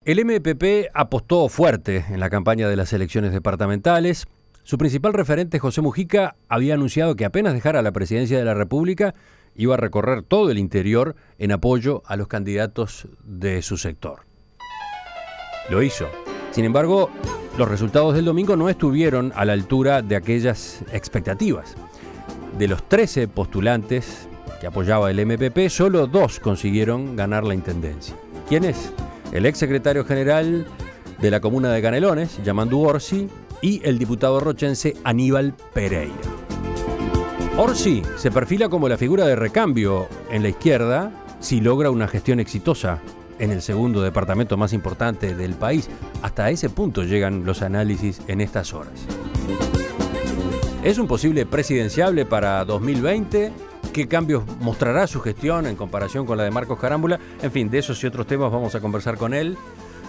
El MPP apostó fuerte en la campaña de las elecciones departamentales. Su principal referente, José Mujica, había anunciado que apenas dejara la presidencia de la República, iba a recorrer todo el interior en apoyo a los candidatos de su sector. Lo hizo. Sin embargo, los resultados del domingo no estuvieron a la altura de aquellas expectativas. De los 13 postulantes que apoyaba el MPP, solo 2 consiguieron ganar la intendencia. ¿Quién es? El exsecretario general de la comuna de Canelones, Yamandu Orsi, y el diputado rochense Aníbal Pereira. Orsi se perfila como la figura de recambio en la izquierda si logra una gestión exitosa en el segundo departamento más importante del país. Hasta ese punto llegan los análisis en estas horas. ¿Es un posible presidenciable para 2020? ¿Qué cambios mostrará su gestión en comparación con la de Marcos Carámbula? En fin, de esos y otros temas vamos a conversar con él.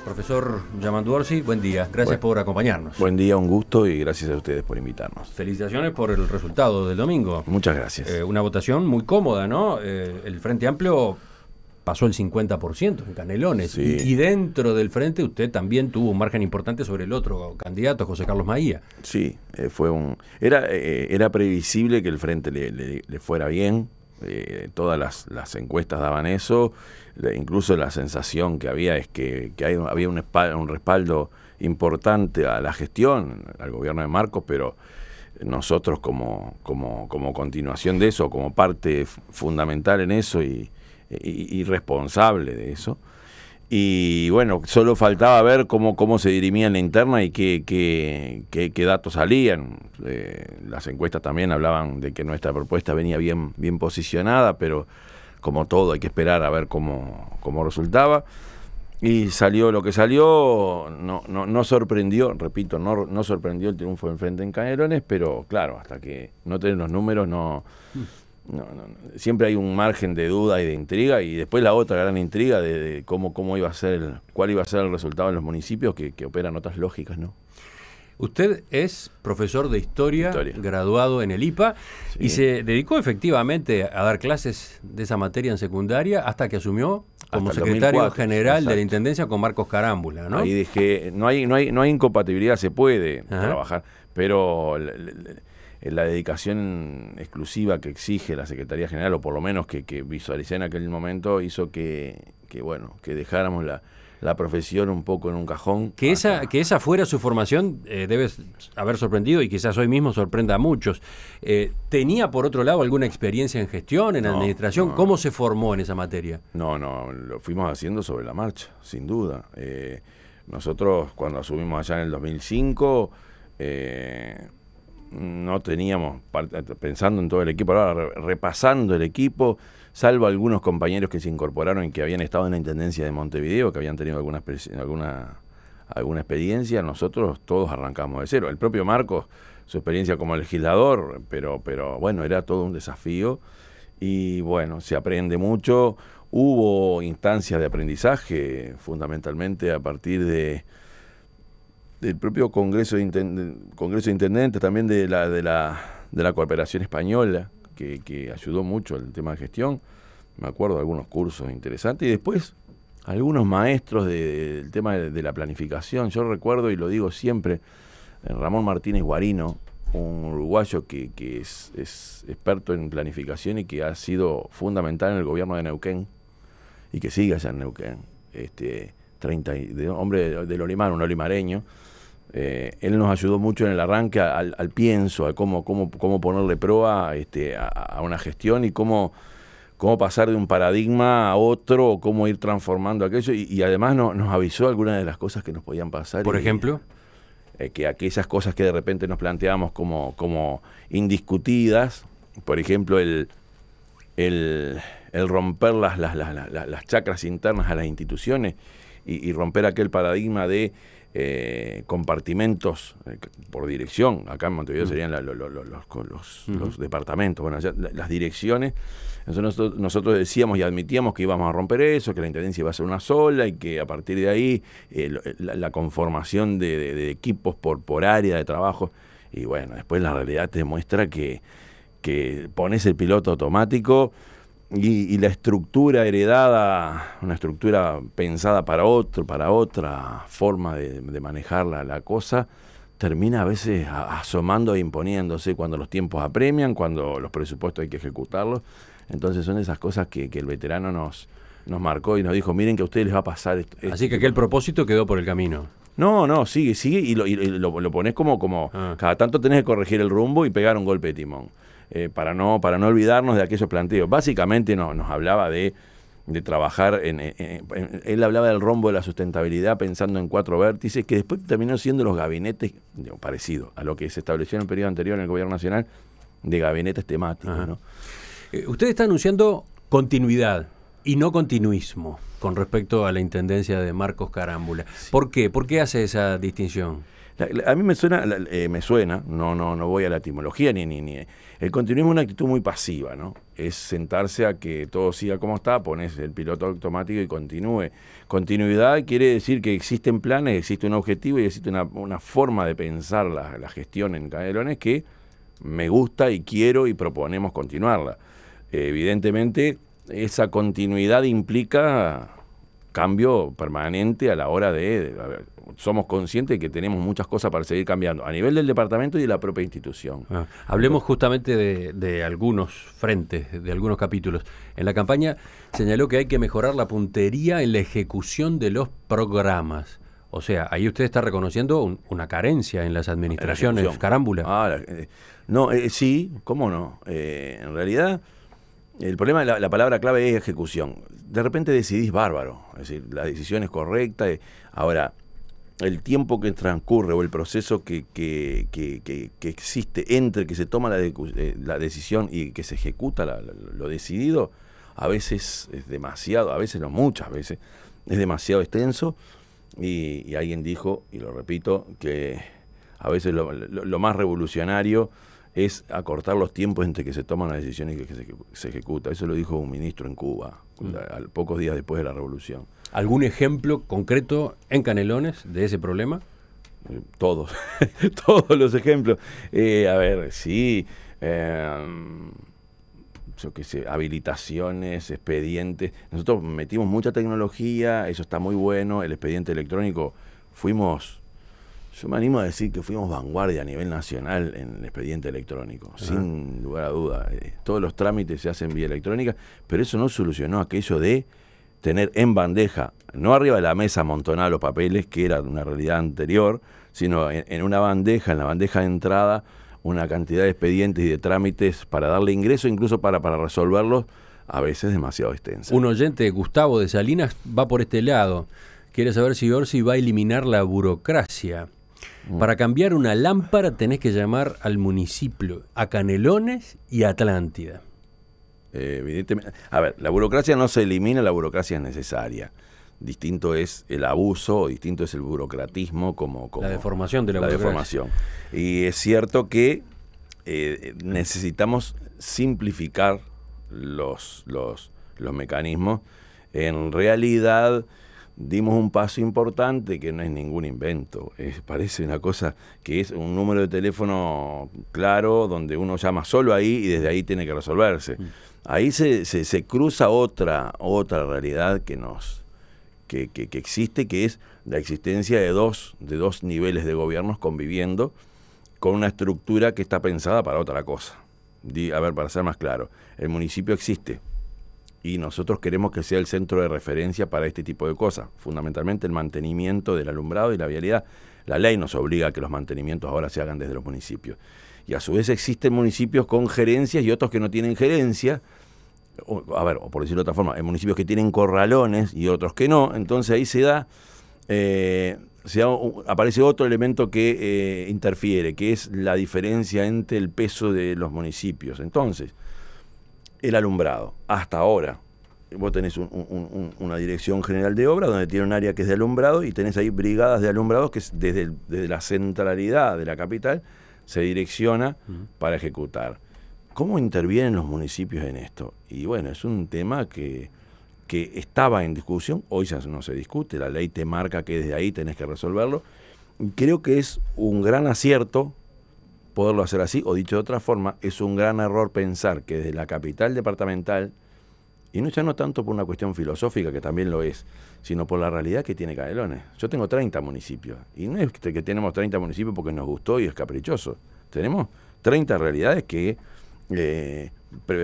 Profesor Yamandu Orsi, buen día. Gracias por acompañarnos. Buen día, un gusto y gracias a ustedes por invitarnos. Felicitaciones por el resultado del domingo. Muchas gracias. Una votación muy cómoda, ¿no? El Frente Amplio pasó el 50% en Canelones. Sí. Y dentro del Frente usted también tuvo un margen importante sobre el otro candidato, José Carlos Maía. Sí, era previsible que el Frente le fuera bien. Todas las encuestas daban eso. Incluso la sensación que había es que había un respaldo importante a la gestión, al gobierno de Marcos, pero nosotros como continuación de eso, como parte fundamental en eso y responsable de eso. Y bueno, solo faltaba ver cómo se dirimía en la interna y qué datos salían. Las encuestas también hablaban de que nuestra propuesta venía bien posicionada, pero como todo hay que esperar a ver cómo resultaba. Y salió lo que salió, no sorprendió, repito, no sorprendió el triunfo del Frente en Canelones, pero claro, hasta que no tenés los números siempre hay un margen de duda y de intriga, y después la otra gran intriga de cómo iba a ser cuál iba a ser el resultado en los municipios que operan otras lógicas, ¿no? Usted es profesor de historia, graduado en el IPA, sí, y se dedicó efectivamente a dar clases de esa materia en secundaria hasta que asumió como secretario 2004, general, exacto, de la Intendencia con Marcos Carámbula, ¿no? Ahí dije, no hay incompatibilidad, se puede trabajar, pero la dedicación exclusiva que exige la Secretaría General, o por lo menos que visualicé en aquel momento, hizo que dejáramos la profesión un poco en un cajón. Que esa fuera su formación debe haber sorprendido, y quizás hoy mismo sorprenda a muchos. ¿Tenía, por otro lado, alguna experiencia en gestión, en administración? ¿Cómo se formó en esa materia? No, lo fuimos haciendo sobre la marcha, sin duda. Nosotros, cuando asumimos allá en el 2005... no teníamos, pensando en todo el equipo, ahora repasando el equipo, salvo algunos compañeros que se incorporaron y que habían estado en la Intendencia de Montevideo, que habían tenido alguna experiencia, nosotros todos arrancamos de cero. El propio Marcos, su experiencia como legislador, pero bueno, era todo un desafío, y bueno, se aprende mucho. Hubo instancias de aprendizaje, fundamentalmente a partir del propio Congreso de Intendentes, también de la cooperación española, que ayudó mucho el tema de gestión. Me acuerdo de algunos cursos interesantes, y después algunos maestros del tema de la planificación. Yo recuerdo, y lo digo siempre, Ramón Martínez Guarino, un uruguayo que es experto en planificación y que ha sido fundamental en el gobierno de Neuquén, y que sigue allá en Neuquén, hombre del Olimar, un olimareño. Él nos ayudó mucho en el arranque al pienso, a cómo ponerle proa a una gestión, y cómo pasar de un paradigma a otro, o cómo ir transformando aquello, y además nos avisó algunas de las cosas que nos podían pasar. ¿Por ejemplo? Que aquellas cosas que de repente nos planteábamos como indiscutidas, por ejemplo el romper las chacras internas a las instituciones, y romper aquel paradigma de compartimentos por dirección. Acá en Montevideo serían los departamentos, bueno, allá, las direcciones. Entonces nosotros decíamos y admitíamos que íbamos a romper eso, que la intendencia iba a ser una sola, y que a partir de ahí la conformación de equipos por área de trabajo. Y bueno, después la realidad te demuestra que pones el piloto automático y la estructura heredada, una estructura pensada para otra forma de manejar la cosa, termina a veces asomando e imponiéndose cuando los tiempos apremian, cuando los presupuestos hay que ejecutarlos. Entonces son esas cosas que el veterano nos marcó y nos dijo, miren que a ustedes les va a pasar esto. Así que aquel propósito quedó por el camino. No, sigue y lo pones como cada tanto tenés que corregir el rumbo y pegar un golpe de timón. Para no olvidarnos de aquellos planteos. Básicamente nos hablaba de trabajar él hablaba del rombo de la sustentabilidad pensando en 4 vértices, que después terminó siendo los gabinetes, parecido a lo que se estableció en el periodo anterior en el gobierno nacional, de gabinetes temáticos, ¿no? Usted está anunciando continuidad y no continuismo con respecto a la intendencia de Marcos Carámbula. Sí. ¿Por qué? ¿Por qué hace esa distinción? A mí me suena, no voy a la etimología, ni el continuismo es una actitud muy pasiva, ¿no? Es sentarse a que todo siga como está, pones el piloto automático y continúe. Continuidad quiere decir que existen planes, existe un objetivo y existe una forma de pensar la gestión en Canelones que me gusta y quiero y proponemos continuarla. Evidentemente, esa continuidad implica cambio permanente a la hora somos conscientes de que tenemos muchas cosas para seguir cambiando a nivel del departamento y de la propia institución. Hablemos justamente de algunos frentes, de algunos capítulos. En la campaña señaló que hay que mejorar la puntería en la ejecución de los programas. O sea, ahí usted está reconociendo una carencia en las administraciones, Carámbula. Sí, ¿cómo no? En realidad, el problema de la palabra clave es ejecución. De repente decidís bárbaro, es decir, la decisión es correcta. Ahora, el tiempo que transcurre o el proceso que existe entre que se toma la decisión y que se ejecuta lo decidido, a veces es demasiado, a veces no, muchas veces, es demasiado extenso. Y alguien dijo, y lo repito, que a veces lo más revolucionario es acortar los tiempos entre que se toman las decisiones y que se ejecuta. Eso lo dijo un ministro en Cuba, pocos días después de la revolución. ¿Algún ejemplo concreto en Canelones de ese problema? Todos, todos los ejemplos. Sí, yo qué sé, habilitaciones, expedientes. Nosotros metimos mucha tecnología, eso está muy bueno. El expediente electrónico yo me animo a decir que fuimos vanguardia a nivel nacional en el expediente electrónico, sin lugar a duda. Todos los trámites se hacen vía electrónica, pero eso no solucionó aquello de tener en bandeja, no arriba de la mesa amontonar los papeles, que era una realidad anterior, sino en una bandeja, en la bandeja de entrada, una cantidad de expedientes y de trámites para darle ingreso, incluso para resolverlos, a veces demasiado extensa. Un oyente, Gustavo de Salinas, va por este lado. Quiere saber si Orsi va a eliminar la burocracia. Para cambiar una lámpara tenés que llamar al municipio, a Canelones y a Atlántida. Evidentemente. A ver, la burocracia no se elimina, la burocracia es necesaria. Distinto es el abuso, distinto es el burocratismo como la deformación de la burocracia. Deformación. Y es cierto que necesitamos simplificar los mecanismos. En realidad dimos un paso importante que no es ningún invento. Parece una cosa que es un número de teléfono claro donde uno llama solo ahí y desde ahí tiene que resolverse. Ahí se cruza otra realidad que existe, que es la existencia de dos niveles de gobiernos conviviendo con una estructura que está pensada para otra cosa. Para ser más claro, el municipio existe y nosotros queremos que sea el centro de referencia para este tipo de cosas, fundamentalmente el mantenimiento del alumbrado y la vialidad. La ley nos obliga a que los mantenimientos ahora se hagan desde los municipios. Y a su vez existen municipios con gerencias y otros que no tienen gerencia, o por decirlo de otra forma, hay municipios que tienen corralones y otros que no. Entonces ahí aparece otro elemento que interfiere, que es la diferencia entre el peso de los municipios. Entonces, el alumbrado, hasta ahora, vos tenés una dirección general de obra donde tiene un área que es de alumbrado y tenés ahí brigadas de alumbrados que desde la centralidad de la capital se direcciona para ejecutar. ¿Cómo intervienen los municipios en esto? Y bueno, es un tema que estaba en discusión, hoy ya no se discute, la ley te marca que desde ahí tenés que resolverlo. Creo que es un gran acierto poderlo hacer así, o dicho de otra forma, es un gran error pensar que desde la capital departamental Y no, ya no tanto por una cuestión filosófica, que también lo es, sino por la realidad que tiene Canelones. Yo tengo 30 municipios, y no es que tenemos 30 municipios porque nos gustó y es caprichoso. Tenemos 30 realidades que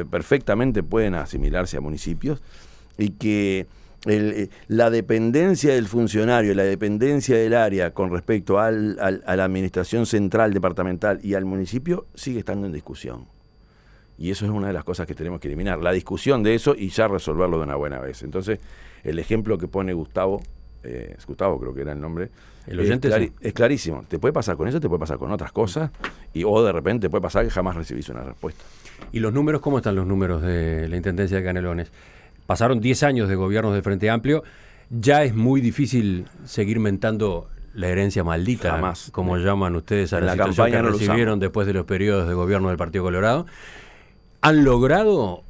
perfectamente pueden asimilarse a municipios, y que la dependencia del funcionario, la dependencia del área con respecto a la administración central, departamental y al municipio sigue estando en discusión. Y eso es una de las cosas que tenemos que eliminar, la discusión de eso y ya resolverlo de una buena vez. Entonces, el ejemplo que pone Gustavo, Gustavo creo que era el nombre, el oyente es clarísimo. Te puede pasar con eso, te puede pasar con otras cosas, o de repente puede pasar que jamás recibís una respuesta. ¿Y los números, cómo están los números de la Intendencia de Canelones? Pasaron 10 años de gobiernos de Frente Amplio, ya es muy difícil seguir mentando la herencia maldita, jamás, como llaman ustedes a la situación que recibieron después de los periodos de gobierno del Partido Colorado. ¿Han logrado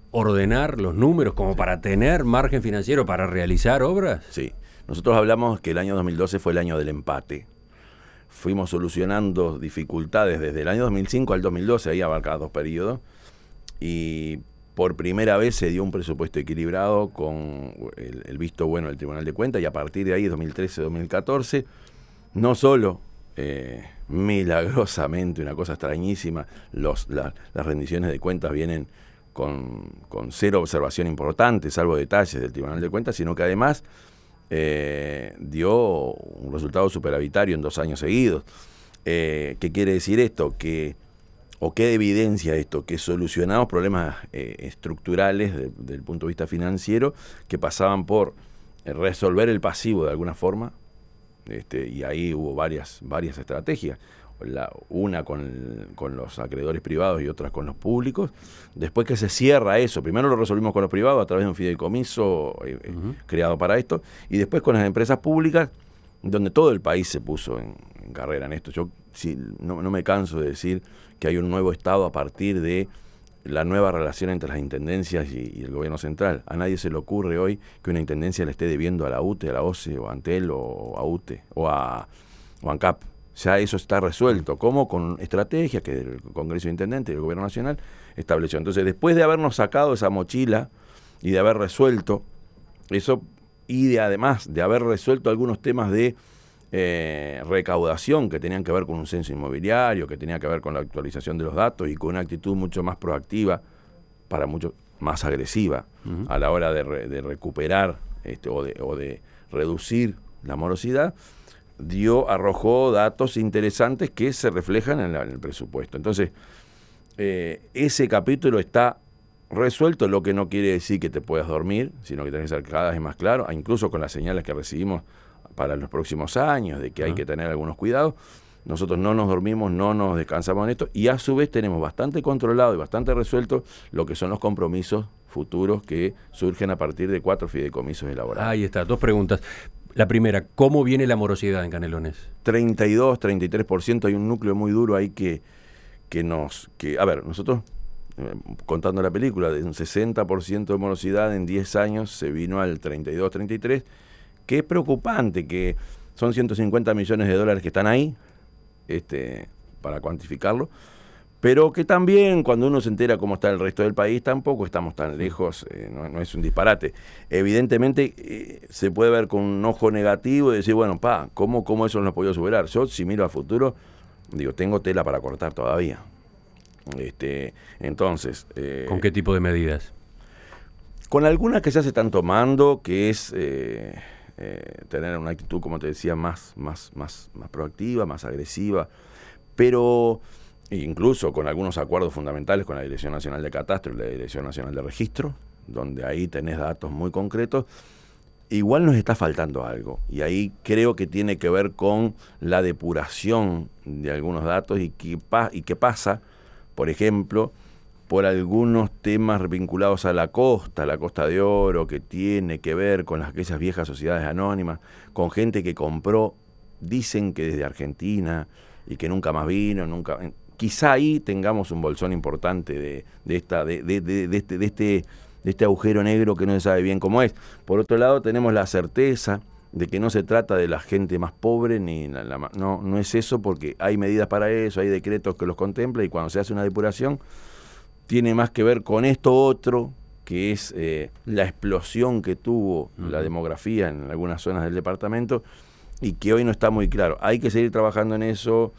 ordenar los números como para tener margen financiero para realizar obras? Sí. Nosotros hablamos que el año 2012 fue el año del empate. Fuimos solucionando dificultades desde el año 2005 al 2012, ahí abarcaba 2 periodos, y por primera vez se dio un presupuesto equilibrado con el visto bueno del Tribunal de Cuentas, y a partir de ahí, 2013-2014, no solo milagrosamente, una cosa extrañísima, las rendiciones de cuentas vienen con 0 observación importante, salvo detalles del Tribunal de Cuentas, sino que además dio un resultado superavitario en 2 años seguidos. ¿Qué quiere decir esto? ¿O qué evidencia esto? Que solucionamos problemas estructurales desde el punto de vista financiero que pasaban por resolver el pasivo de alguna forma, y ahí hubo varias estrategias, una con los acreedores privados y otras con los públicos. Después que se cierra eso, primero lo resolvimos con los privados a través de un fideicomiso creado para esto, y después con las empresas públicas, donde todo el país se puso en carrera en esto. Yo no me canso de decir que hay un nuevo Estado a partir de la nueva relación entre las intendencias y el gobierno central. A nadie se le ocurre hoy que una intendencia le esté debiendo a la UTE, a la OCE, o a Antel, o a UTE, o a ANCAP. Ya eso está resuelto, como con estrategias que el Congreso de Intendentes y el Gobierno Nacional estableció. Entonces, después de habernos sacado esa mochila y de haber resuelto eso, y además de haber resuelto algunos temas de recaudación que tenían que ver con un censo inmobiliario, que tenía que ver con la actualización de los datos y con una actitud mucho más proactiva, para mucho más agresiva a la hora de recuperar o de reducir la morosidad, arrojó datos interesantes que se reflejan en el presupuesto. Entonces, ese capítulo está resuelto, lo que no quiere decir que te puedas dormir, sino que tenés que ser cada vez más claro, incluso con las señales que recibimos para los próximos años, de que hay que tener algunos cuidados. Nosotros no nos dormimos, no nos descansamos en esto, y a su vez tenemos bastante controlado y bastante resuelto lo que son los compromisos futuros que surgen a partir de 4 fideicomisos elaborados. Ahí está, 2 preguntas. La primera, ¿cómo viene la morosidad en Canelones? 32, 33%, hay un núcleo muy duro ahí a ver, nosotros, contando la película, de un 60% de morosidad en 10 años se vino al 32, 33%, que es preocupante, que son 150 millones de dólares que están ahí, para cuantificarlo, pero que también cuando uno se entera cómo está el resto del país, tampoco estamos tan lejos, no es un disparate. Evidentemente se puede ver con un ojo negativo y decir, bueno, ¿cómo eso no lo he podido superar? Yo, si miro a futuro, digo, tengo tela para cortar todavía. Entonces... ¿Con qué tipo de medidas? Con algunas que ya se están tomando, que es... tener una actitud, como te decía, más proactiva, más agresiva, pero incluso con algunos acuerdos fundamentales con la Dirección Nacional de Catastro y la Dirección Nacional de Registro, donde ahí tenés datos muy concretos. Igual nos está faltando algo, y ahí creo que tiene que ver con la depuración de algunos datos y qué pasa, por ejemplo, por algunos temas vinculados a la Costa de Oro, que tiene que ver con aquellas viejas sociedades anónimas, con gente que compró, dicen que desde Argentina, y que nunca más vino, quizá ahí tengamos un bolsón importante de este agujero negro que no se sabe bien cómo es. Por otro lado, tenemos la certeza de que no se trata de la gente más pobre, no es eso, porque hay medidas para eso, hay decretos que los contemplan, y cuando se hace una depuración tiene más que ver con esto otro que es la explosión que tuvo la demografía en algunas zonas del departamento y que hoy no está muy claro. Hay que seguir trabajando en eso.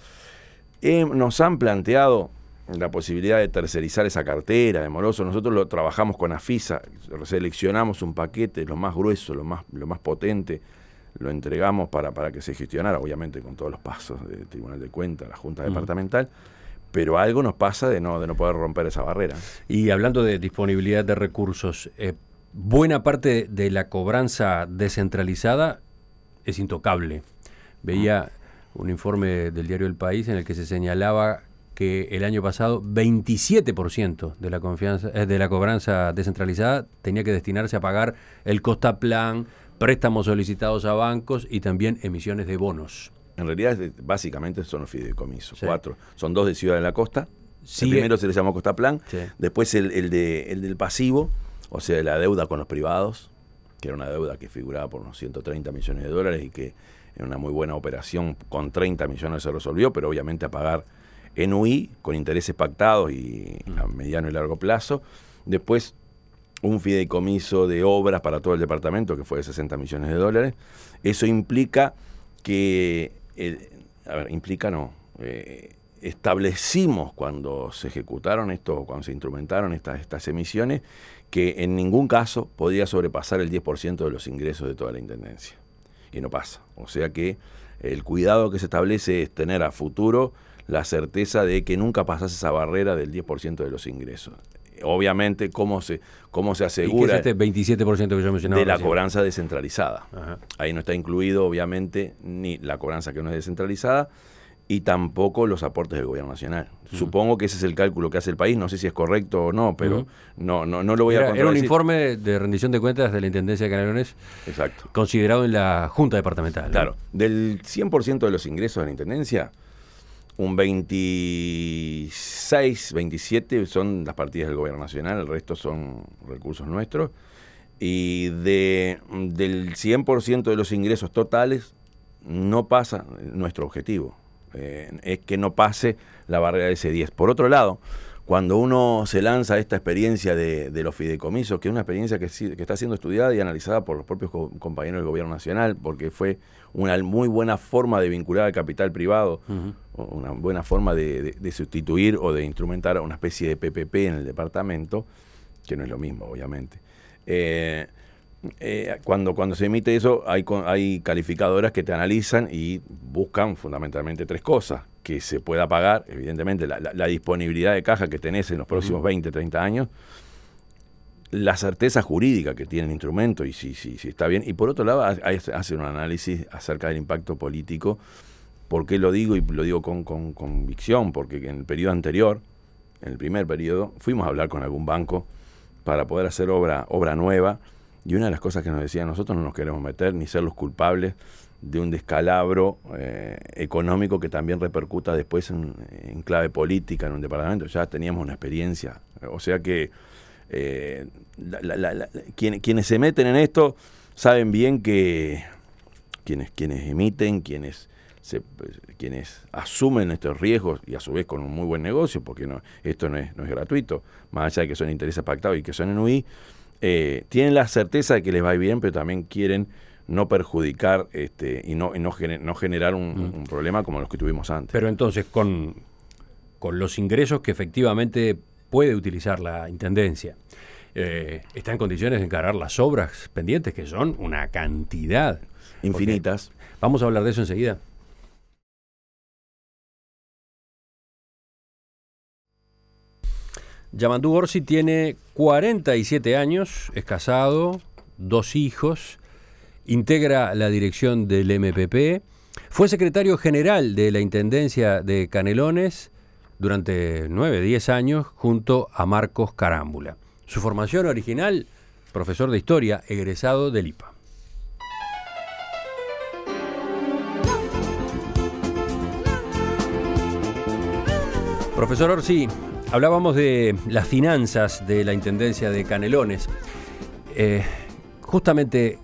Nos han planteado la posibilidad de tercerizar esa cartera de morosos. Nosotros lo trabajamos con AFISA, seleccionamos un paquete, lo más grueso, lo más potente, lo entregamos para que se gestionara, obviamente con todos los pasos del Tribunal de Cuentas, la Junta Departamental, pero algo nos pasa de no poder romper esa barrera. Y hablando de disponibilidad de recursos, buena parte de la cobranza descentralizada es intocable. Veía un informe del diario El País en el que se señalaba que el año pasado 27% de la cobranza descentralizada tenía que destinarse a pagar el Costaplan, préstamos solicitados a bancos y también emisiones de bonos. En realidad, básicamente son los fideicomisos, Sí. 4. Son 2 de Ciudad de la Costa. Sí, El primero se le llamó Costaplan. Sí. Después el del pasivo, o sea, la deuda con los privados, que era una deuda que figuraba por unos 130 millones de dólares y que en una muy buena operación con 30 millones se resolvió, pero obviamente a pagar en UI con intereses pactados y a mediano y largo plazo. Después un fideicomiso de obras para todo el departamento que fue de 60 millones de dólares. Eso implica que, establecimos cuando se ejecutaron esto, cuando se instrumentaron estas emisiones, que en ningún caso podía sobrepasar el 10% de los ingresos de toda la Intendencia. Y no pasa. O sea que el cuidado que se establece es tener a futuro la certeza de que nunca pasase esa barrera del 10% de los ingresos. Obviamente, ¿cómo se asegura? ¿Y qué es este 27% que yo mencionaba? De la recién? cobranza descentralizada. Ajá. Ahí no está incluido, obviamente, ni la cobranza que no es descentralizada y tampoco los aportes del gobierno nacional. Supongo que ese es el cálculo que hace el país, no sé si es correcto o no, pero no lo voy a Era un contradecir. informe de rendición de cuentas de la Intendencia de Canelones Exacto. considerado en la Junta Departamental, ¿no? Claro, del 100% de los ingresos de la Intendencia, un 26, 27 son las partidas del gobierno nacional, el resto son recursos nuestros. Y del 100% de los ingresos totales, no pasa nuestro objetivo. Es que no pase la barrera de ese 10. Por otro lado, cuando uno se lanza a esta experiencia de los fideicomisos, que es una experiencia que está siendo estudiada y analizada por los propios compañeros del gobierno nacional, porque fue una muy buena forma de vincular al capital privado, una buena forma de sustituir o de instrumentar una especie de PPP en el departamento, que no es lo mismo, obviamente. Cuando se emite eso, hay calificadoras que te analizan y buscan fundamentalmente 3 cosas: que se pueda pagar, evidentemente, la disponibilidad de caja que tenés en los próximos 20, 30 años, la certeza jurídica que tiene el instrumento y si está bien, y por otro lado hace un análisis acerca del impacto político. ¿Por qué lo digo? Y lo digo con convicción, porque en el periodo anterior, en el primer periodo, fuimos a hablar con algún banco para poder hacer obra nueva. Y una de las cosas que nos decían: nosotros no nos queremos meter ni ser los culpables de un descalabro económico que también repercuta después en clave política en un departamento. Ya teníamos una experiencia. O sea que quienes se meten en esto saben bien que quienes emiten, quienes asumen estos riesgos, y a su vez con un muy buen negocio, porque esto no es gratuito, más allá de que son intereses pactados y que son en UI, tienen la certeza de que les va bien, pero también quieren no perjudicar y no generar un problema como los que tuvimos antes. Pero entonces, con los ingresos que efectivamente puede utilizar la Intendencia, ¿está en condiciones de encarar las obras pendientes, que son una cantidad? Infinitas. Porque vamos a hablar de eso enseguida. Yamandú Orsi tiene 47 años, es casado, 2 hijos, integra la dirección del MPP, fue secretario general de la Intendencia de Canelones durante 9-10 años junto a Marcos Carámbula. Su formación original, profesor de historia, egresado del IPA. Profesor Orsi, hablábamos de las finanzas de la Intendencia de Canelones. Justamente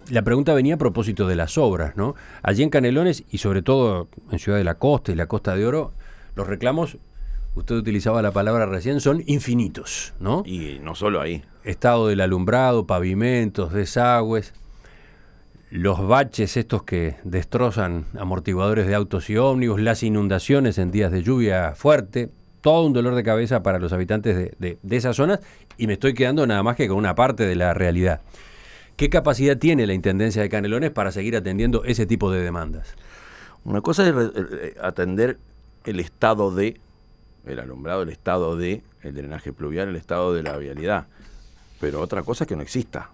la pregunta venía a propósito de las obras, ¿no? Allí en Canelones y sobre todo en Ciudad de la Costa y la Costa de Oro, los reclamos usted utilizaba la palabra recién, son infinitos, ¿no? Y no solo ahí. Estado del alumbrado, pavimentos, desagües, los baches estos que destrozan amortiguadores de autos y ómnibus, las inundaciones en días de lluvia fuerte, todo un dolor de cabeza para los habitantes de esas zonas, y me estoy quedando nada más que con una parte de la realidad. ¿Qué capacidad tiene la Intendencia de Canelones para seguir atendiendo ese tipo de demandas? Una cosa es atender el estado de el alumbrado, el estado de el drenaje pluvial, el estado de la vialidad, pero otra cosa es que no exista.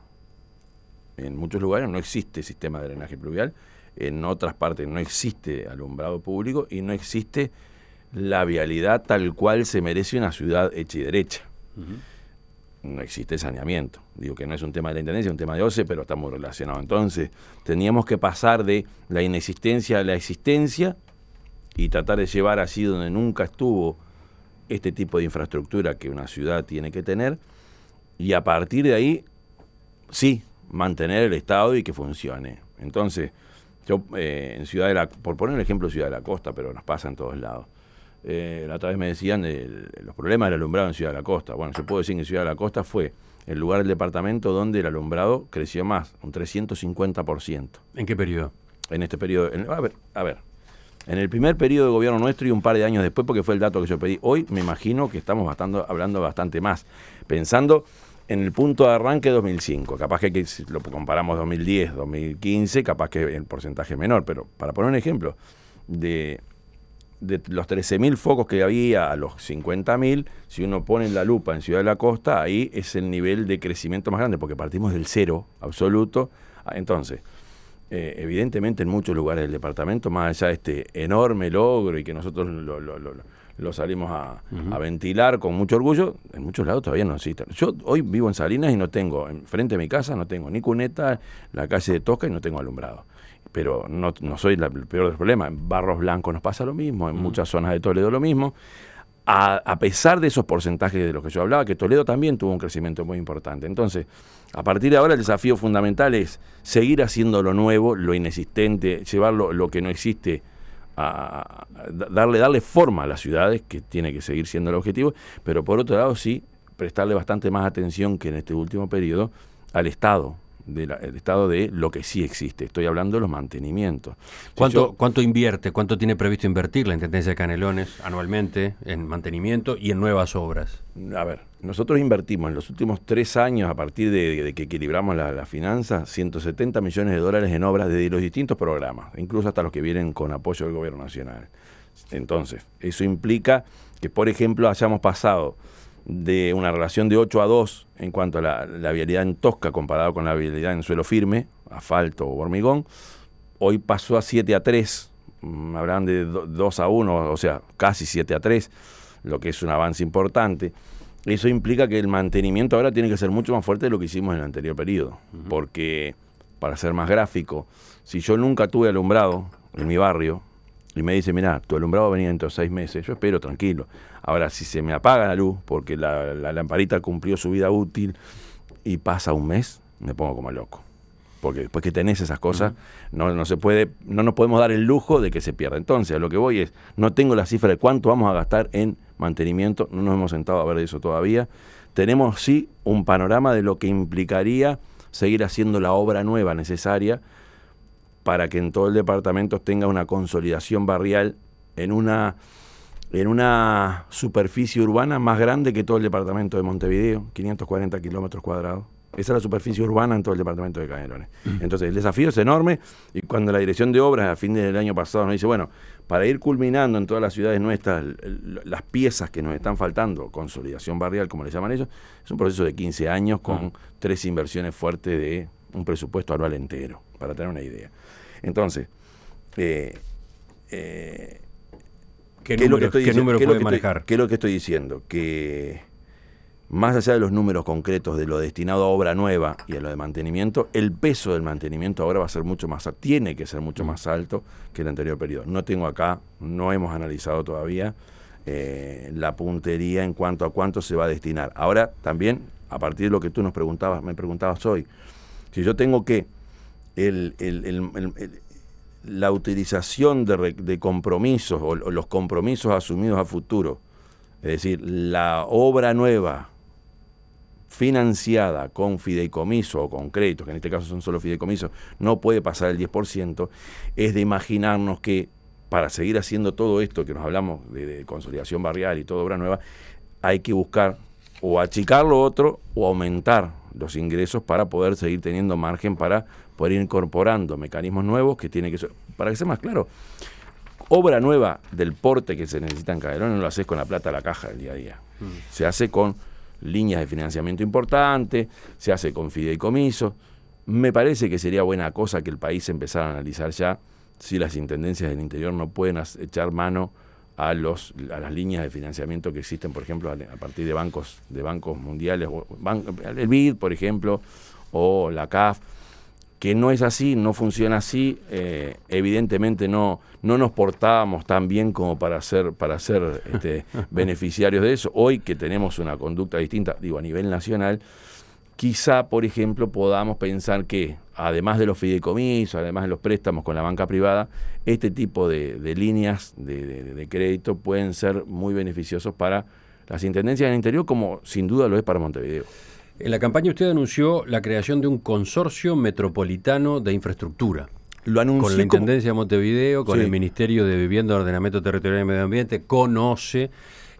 En muchos lugares no existe sistema de drenaje pluvial, en otras partes no existe alumbrado público y no existe la vialidad tal cual se merece una ciudad hecha y derecha. No existe saneamiento. Digo que no es un tema de la Intendencia, es un tema de OCE, pero está muy relacionado. Entonces, teníamos que pasar de la inexistencia a la existencia y tratar de llevar así donde nunca estuvo este tipo de infraestructura que una ciudad tiene que tener, y a partir de ahí, sí, mantener el estado y que funcione. Entonces, yo en por poner el ejemplo Ciudad de la Costa, pero nos pasa en todos lados. La otra vez me decían los problemas del alumbrado en Ciudad de la Costa. Bueno, se puede decir que Ciudad de la Costa fue el lugar del departamento donde el alumbrado creció más, un 350%. ¿En qué periodo? En este periodo. A ver. En el primer periodo de gobierno nuestro y un par de años después, porque fue el dato que yo pedí. Hoy me imagino que estamos hablando bastante más. Pensando en el punto de arranque 2005. Capaz que si lo comparamos 2010, 2015, capaz que el porcentaje es menor. Pero para poner un ejemplo, de los 13.000 focos que había a los 50.000, si uno pone la lupa en Ciudad de la Costa, ahí es el nivel de crecimiento más grande, porque partimos del cero absoluto. Entonces, evidentemente en muchos lugares del departamento, más allá de este enorme logro y que nosotros lo salimos a ventilar con mucho orgullo, en muchos lados todavía no existe. Yo hoy vivo en Salinas y no tengo, enfrente de mi casa no tengo ni cuneta, la calle de Tosca, y no tengo alumbrado. Pero no soy el peor de los problemas. En Barros Blancos nos pasa lo mismo, en muchas zonas de Toledo lo mismo. A pesar de esos porcentajes de los que yo hablaba, que Toledo también tuvo un crecimiento muy importante. Entonces, a partir de ahora el desafío fundamental es seguir haciendo lo nuevo, lo inexistente, llevar lo que no existe, darle forma a las ciudades, que tiene que seguir siendo el objetivo, pero por otro lado sí, prestarle bastante más atención que en este último periodo al Estado. El estado de lo que sí existe. Estoy hablando de los mantenimientos. ¿Cuánto invierte, cuánto tiene previsto invertir la Intendencia de Canelones anualmente en mantenimiento y en nuevas obras? A ver, nosotros invertimos en los últimos 3 años, a partir de que equilibramos la finanza, $170 millones en obras de los distintos programas, incluso hasta los que vienen con apoyo del Gobierno Nacional. Entonces, eso implica que, por ejemplo, hayamos pasado de una relación de 8-2 en cuanto a la vialidad en Tosca comparado con la vialidad en suelo firme, asfalto o hormigón. Hoy pasó a 7-3, hablan de 2-1, o sea, casi 7-3, lo que es un avance importante. Eso implica que el mantenimiento ahora tiene que ser mucho más fuerte de lo que hicimos en el anterior periodo, porque, para ser más gráfico, si yo nunca tuve alumbrado en mi barrio, y me dice, mirá, tu alumbrado venía dentro de 6 meses, yo espero tranquilo. Ahora, si se me apaga la luz porque la lamparita cumplió su vida útil y pasa un mes, me pongo como loco. Porque después que tenés esas cosas, no nos podemos dar el lujo de que se pierda. Entonces, a lo que voy es, no tengo la cifra de cuánto vamos a gastar en mantenimiento, no nos hemos sentado a ver de eso todavía. Tenemos sí un panorama de lo que implicaría seguir haciendo la obra nueva necesaria para que en todo el departamento tenga una consolidación barrial en una superficie urbana más grande que todo el departamento de Montevideo, 540 kilómetros cuadrados. Esa es la superficie urbana en todo el departamento de Canelones. Entonces, el desafío es enorme, y cuando la Dirección de Obras a fin del año pasado nos dice, bueno, para ir culminando en todas las ciudades nuestras las piezas que nos están faltando, consolidación barrial, como le llaman ellos, es un proceso de 15 años con 3 inversiones fuertes de un presupuesto anual entero, para tener una idea. Entonces, ¿qué número puede manejar? ¿Qué es lo que estoy diciendo? Que más allá de los números concretos de lo destinado a obra nueva y a lo de mantenimiento, el peso del mantenimiento ahora va a ser mucho más, tiene que ser mucho más alto que el anterior periodo. No tengo acá, no hemos analizado todavía la puntería en cuanto a cuánto se va a destinar. Ahora también, a partir de lo que tú me preguntabas hoy, si yo tengo que la utilización de compromisos o los compromisos asumidos a futuro Es decir, la obra nueva financiada con fideicomiso o con créditos, que en este caso son solo fideicomisos, no puede pasar el 10%, es de imaginarnos que para seguir haciendo todo esto que nos hablamos de consolidación barrial y toda obra nueva, hay que buscar o achicar lo otro o aumentar los ingresos para poder seguir teniendo margen para poder ir incorporando mecanismos nuevos que tiene que ser, para que sea más claro, obra nueva del porte que se necesita en Canelones no lo haces con la plata de la caja del día a día. Se hace con líneas de financiamiento importantes, se hace con fideicomisos. Me parece que sería buena cosa que el país empezara a analizar ya si las intendencias del interior no pueden echar mano a las líneas de financiamiento que existen, por ejemplo, a partir de bancos mundiales, el BID, por ejemplo, o la CAF, que no es así, no funciona así. Evidentemente no nos portábamos tan bien como para ser beneficiarios de eso. Hoy que tenemos una conducta distinta, digo, a nivel nacional, quizá, por ejemplo, podamos pensar que, además de los fideicomisos, además de los préstamos con la banca privada, este tipo de líneas de crédito pueden ser muy beneficiosos para las intendencias del interior, como sin duda lo es para Montevideo. En la campaña usted anunció la creación de un consorcio metropolitano de infraestructura. Lo anunció con la Intendencia de Montevideo, con sí, el Ministerio de Vivienda, Ordenamiento Territorial y Medio Ambiente, con OCE.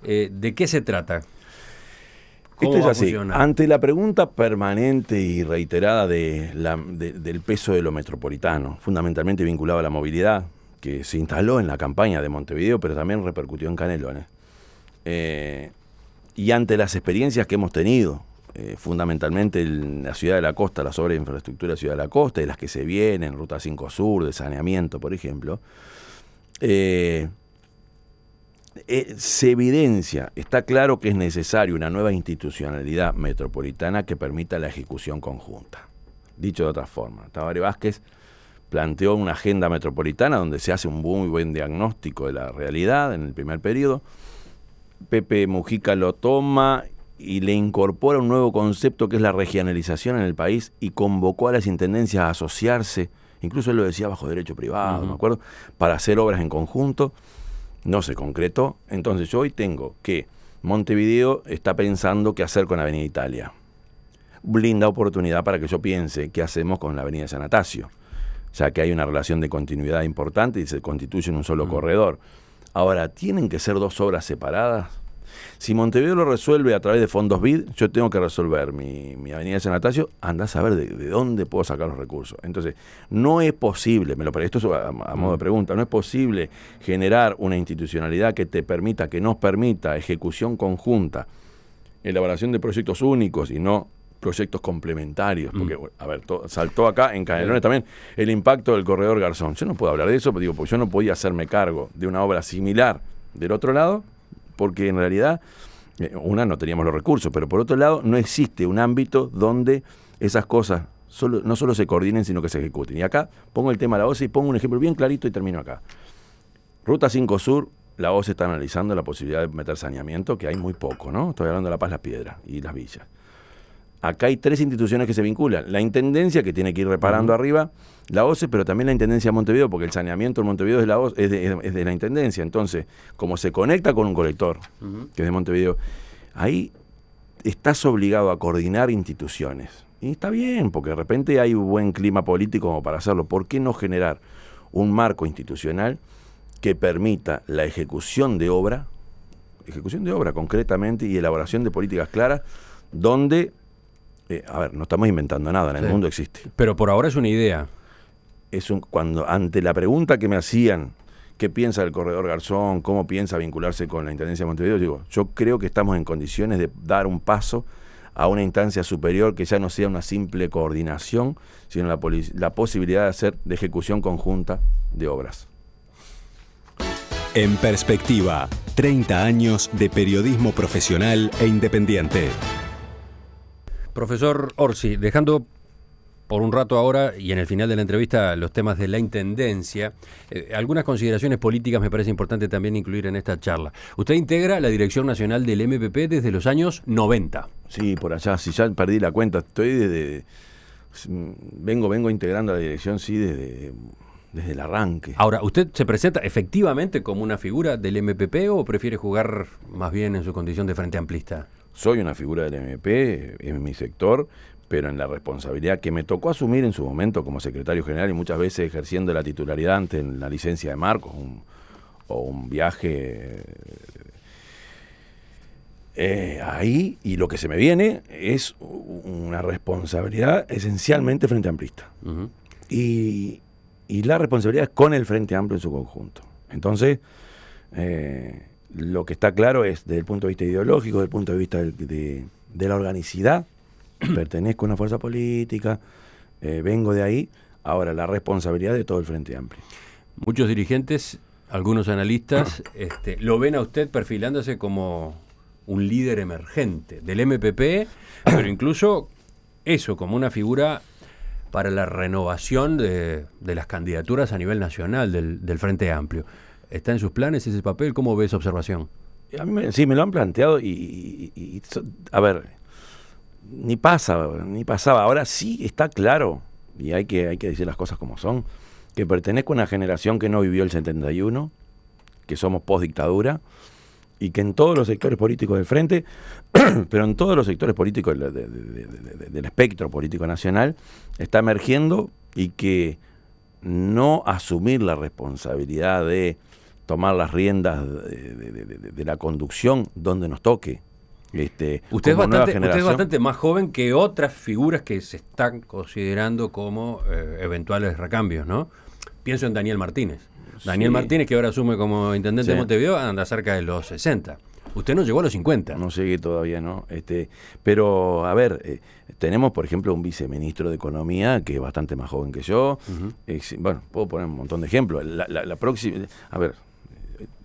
¿De qué se trata? Esto es así. Ante la pregunta permanente y reiterada del peso de lo metropolitano, fundamentalmente vinculado a la movilidad, que se instaló en la campaña de Montevideo, pero también repercutió en Canelones, y ante las experiencias que hemos tenido, fundamentalmente en la Ciudad de la Costa, las obras de infraestructura de Ciudad de la Costa y las que se vienen, Ruta 5 Sur, de saneamiento, por ejemplo, se evidencia, está claro que es necesario una nueva institucionalidad metropolitana que permita la ejecución conjunta. Dicho de otra forma, Tabaré Vázquez planteó una agenda metropolitana donde se hace un muy buen diagnóstico de la realidad en el primer periodo. Pepe Mujica lo toma y le incorpora un nuevo concepto que es la regionalización en el país y convocó a las intendencias a asociarse, incluso él lo decía bajo derecho privado, me acuerdo, para hacer obras en conjunto. No se concretó. Entonces yo hoy tengo que Montevideo está pensando qué hacer con la Avenida Italia. Linda oportunidad para que yo piense qué hacemos con la Avenida San Atasio, ya que hay una relación de continuidad importante y se constituye en un solo corredor. Ahora, ¿tienen que ser dos obras separadas? Si Montevideo lo resuelve a través de fondos BID, yo tengo que resolver mi Avenida San Atasio, anda a saber de dónde puedo sacar los recursos. Entonces, no es posible, esto es a modo de pregunta, no es posible generar una institucionalidad que nos permita ejecución conjunta, elaboración de proyectos únicos y no proyectos complementarios, porque, a ver, saltó acá en Canelones también el impacto del corredor Garzón. Yo no puedo hablar de eso, pero digo, porque yo no podía hacerme cargo de una obra similar del otro lado, porque en realidad, no teníamos los recursos, pero por otro lado, no existe un ámbito donde esas cosas no solo se coordinen, sino que se ejecuten. Y acá pongo el tema de la OCE y pongo un ejemplo bien clarito y termino acá. Ruta 5 Sur, la OCE está analizando la posibilidad de meter saneamiento, que hay muy poco, ¿no? Estoy hablando de La Paz, Las Piedras y Las Villas. Acá hay tres instituciones que se vinculan. La Intendencia, que tiene que ir reparando arriba, la OCE, pero también la Intendencia de Montevideo, porque el saneamiento en Montevideo es de la Intendencia. Entonces, como se conecta con un colector, que es de Montevideo, ahí estás obligado a coordinar instituciones. Y está bien, porque de repente hay un buen clima político como para hacerlo. ¿Por qué no generar un marco institucional que permita la ejecución de obra concretamente, y elaboración de políticas claras, donde... no estamos inventando nada, en el mundo existe. Pero por ahora es una idea. Cuando ante la pregunta que me hacían, ¿qué piensa del corredor Garzón? ¿Cómo piensa vincularse con la Intendencia de Montevideo? Digo, yo creo que estamos en condiciones de dar un paso a una instancia superior que ya no sea una simple coordinación, sino la posibilidad de ejecución conjunta de obras. En perspectiva, 30 años de periodismo profesional e independiente. Profesor Orsi, dejando por un rato ahora y en el final de la entrevista los temas de la Intendencia, algunas consideraciones políticas me parece importante también incluir en esta charla. Usted integra la Dirección Nacional del MPP desde los años 90. Sí, por allá, si ya perdí la cuenta, vengo integrando la dirección, sí, desde desde el arranque. Ahora, ¿usted se presenta efectivamente como una figura del MPP o prefiere jugar más bien en su condición de frente amplista? Soy una figura del MP en mi sector, pero en la responsabilidad que me tocó asumir en su momento como secretario general y muchas veces ejerciendo la titularidad ante la licencia de Marcos o un viaje ahí, y lo que se me viene es una responsabilidad esencialmente frente amplista. Uh-huh. Y la responsabilidad es con el Frente Amplio en su conjunto. Entonces, lo que está claro es, desde el punto de vista ideológico, desde el punto de vista de la organicidad, pertenezco a una fuerza política, vengo de ahí, ahora la responsabilidad de todo el Frente Amplio. Muchos dirigentes, algunos analistas, lo ven a usted perfilándose como un líder emergente del MPP, pero incluso eso, como una figura para la renovación de las candidaturas a nivel nacional del Frente Amplio. ¿Está en sus planes ese papel? ¿Cómo ve esa observación? A mí sí, me lo han planteado a ver, ni pasaba. Ahora sí está claro, y hay que decir las cosas como son, que pertenezco a una generación que no vivió el 71, que somos post-dictadura, y que en todos los sectores políticos del Frente, pero en todos los sectores políticos del espectro político nacional, está emergiendo, y que no asumir la responsabilidad de tomar las riendas de la conducción donde nos toque. Usted es bastante más joven que otras figuras que se están considerando como eventuales recambios, ¿no? Pienso en Daniel Martínez. Daniel Martínez, que ahora asume como intendente de Montevideo, anda cerca de los 60. Usted no llegó a los 50. No llegué todavía, ¿no? Pero, a ver, tenemos, por ejemplo, un viceministro de Economía que es bastante más joven que yo. Uh-huh. Bueno, puedo poner un montón de ejemplos. La próxima, a ver,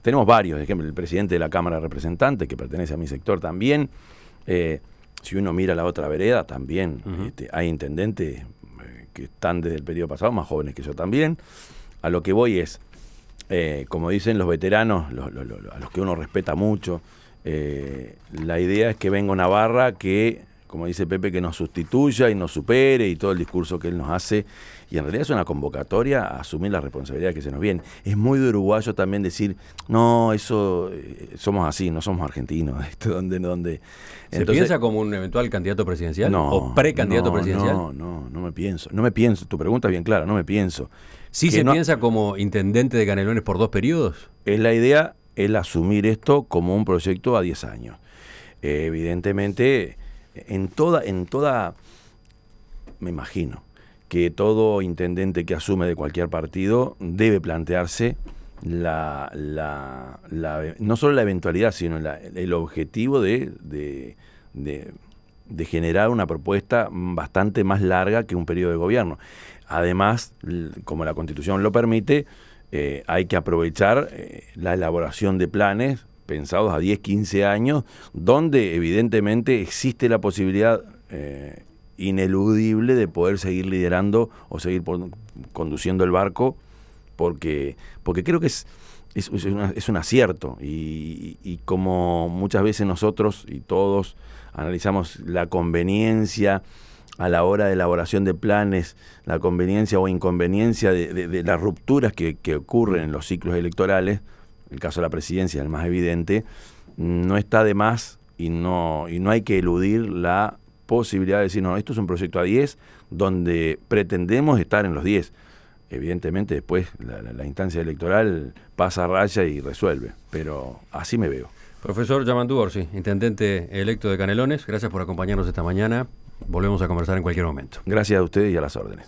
tenemos varios ejemplos. El presidente de la Cámara de Representantes, que pertenece a mi sector también. Si uno mira la otra vereda, también uh-huh. Hay intendentes que están desde el periodo pasado, más jóvenes que yo también. A lo que voy es, como dicen los veteranos, a los que uno respeta mucho, la idea es que venga una barra que, como dice Pepe, que nos sustituya y nos supere, y todo el discurso que él nos hace, y en realidad es una convocatoria a asumir la responsabilidad que se nos viene. Es muy de uruguayo también decir, no, eso somos así, no somos argentinos. Entonces, ¿se piensa como un eventual candidato presidencial? No, ¿O precandidato presidencial? No me pienso. Tu pregunta es bien clara, no me pienso. ¿Sí se piensa como intendente de Canelones por 2 periodos? Es la idea, el asumir esto como un proyecto a 10 años. Evidentemente, en toda, me imagino que todo intendente que asume de cualquier partido debe plantearse no solo la eventualidad, sino el objetivo de generar una propuesta bastante más larga que un periodo de gobierno. Además, como la Constitución lo permite, hay que aprovechar la elaboración de planes pensados a 10, 15 años, donde evidentemente existe la posibilidad ineludible de poder seguir liderando o seguir conduciendo el barco, porque creo que es un acierto, y como muchas veces nosotros y todos analizamos la conveniencia a la hora de elaboración de planes, la conveniencia o inconveniencia de las rupturas que ocurren en los ciclos electorales, el caso de la presidencia es el más evidente, no está de más, y no hay que eludir la posibilidad de decir, no, esto es un proyecto a 10, donde pretendemos estar en los 10. Evidentemente después la instancia electoral pasa a raya y resuelve, pero así me veo. Profesor Yamandú Orsi, intendente electo de Canelones, gracias por acompañarnos esta mañana. Volvemos a conversar en cualquier momento. Gracias a ustedes y a las órdenes.